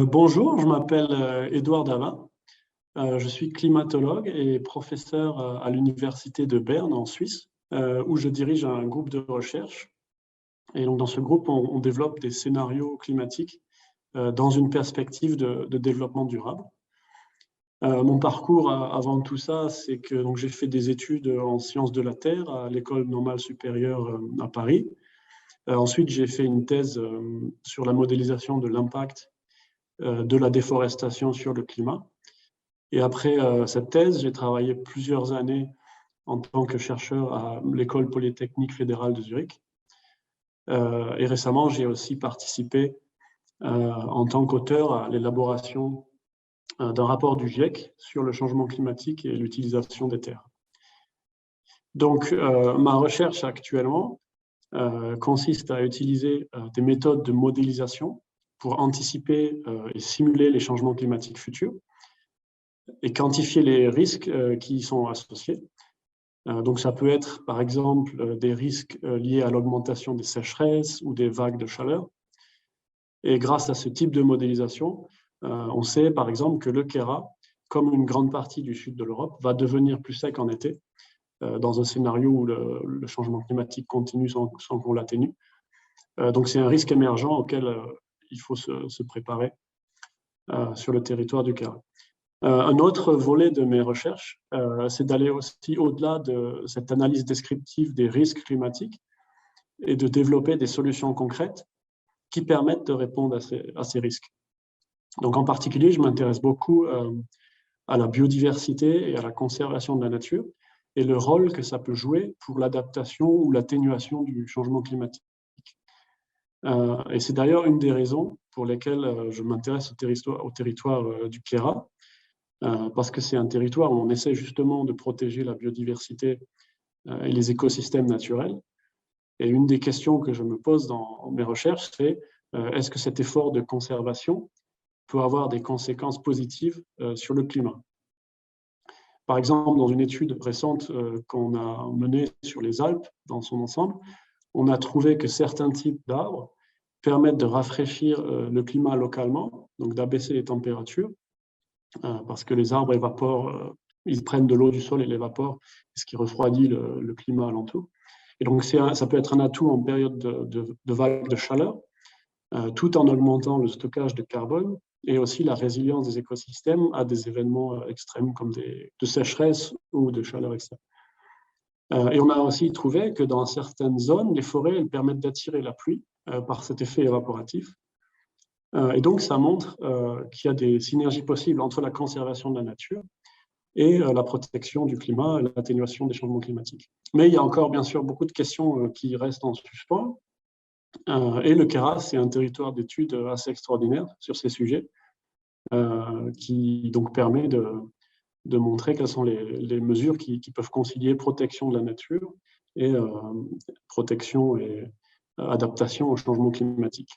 Bonjour, je m'appelle Édouard Davin. Je suis climatologue et professeur à l'université de Berne en Suisse, où je dirige un groupe de recherche. Et donc dans ce groupe, on développe des scénarios climatiques dans une perspective de développement durable. Mon parcours avant tout ça, c'est que donc, j'ai fait des études en sciences de la Terre à l'École normale supérieure à Paris. Ensuite, j'ai fait une thèse sur la modélisation de l'impact de la déforestation sur le climat. Et après cette thèse, j'ai travaillé plusieurs années en tant que chercheur à l'École polytechnique fédérale de Zurich. Et récemment, j'ai aussi participé en tant qu'auteur à l'élaboration d'un rapport du GIEC sur le changement climatique et l'utilisation des terres. Donc, ma recherche actuellement consiste à utiliser des méthodes de modélisation pour anticiper et simuler les changements climatiques futurs et quantifier les risques qui y sont associés. Donc ça peut être par exemple des risques liés à l'augmentation des sécheresses ou des vagues de chaleur. Et grâce à ce type de modélisation, on sait par exemple que le Kera, comme une grande partie du sud de l'Europe, va devenir plus sec en été, dans un scénario où le changement climatique continue sans qu'on l'atténue. Donc c'est un risque émergent auquel il faut se préparer sur le territoire du Kera. Un autre volet de mes recherches, c'est d'aller aussi au-delà de cette analyse descriptive des risques climatiques et de développer des solutions concrètes qui permettent de répondre à ces risques. Donc en particulier, je m'intéresse beaucoup à la biodiversité et à la conservation de la nature et le rôle que ça peut jouer pour l'adaptation ou l'atténuation du changement climatique. Et c'est d'ailleurs une des raisons pour lesquelles je m'intéresse au territoire du Kera, parce que c'est un territoire où on essaie justement de protéger la biodiversité et les écosystèmes naturels. Et une des questions que je me pose dans mes recherches, c'est est-ce que cet effort de conservation peut avoir des conséquences positives sur le climat? Par exemple, dans une étude récente qu'on a menée sur les Alpes dans son ensemble, on a trouvé que certains types d'arbres permettent de rafraîchir le climat localement, donc d'abaisser les températures, parce que les arbres évaporent, ils prennent de l'eau du sol et l'évaporent, ce qui refroidit le climat alentour. Et donc ça peut être un atout en période de vagues de chaleur, tout en augmentant le stockage de carbone et aussi la résilience des écosystèmes à des événements extrêmes comme de sécheresse ou de chaleur extrême. Et on a aussi trouvé que dans certaines zones, les forêts elles permettent d'attirer la pluie par cet effet évaporatif. Et donc, ça montre qu'il y a des synergies possibles entre la conservation de la nature et la protection du climat, l'atténuation des changements climatiques. Mais il y a encore, bien sûr, beaucoup de questions qui restent en suspens. Et le Kera, c'est un territoire d'études assez extraordinaire sur ces sujets, qui donc permet de montrer quelles sont les mesures qui peuvent concilier protection de la nature et protection et adaptation au changement climatique.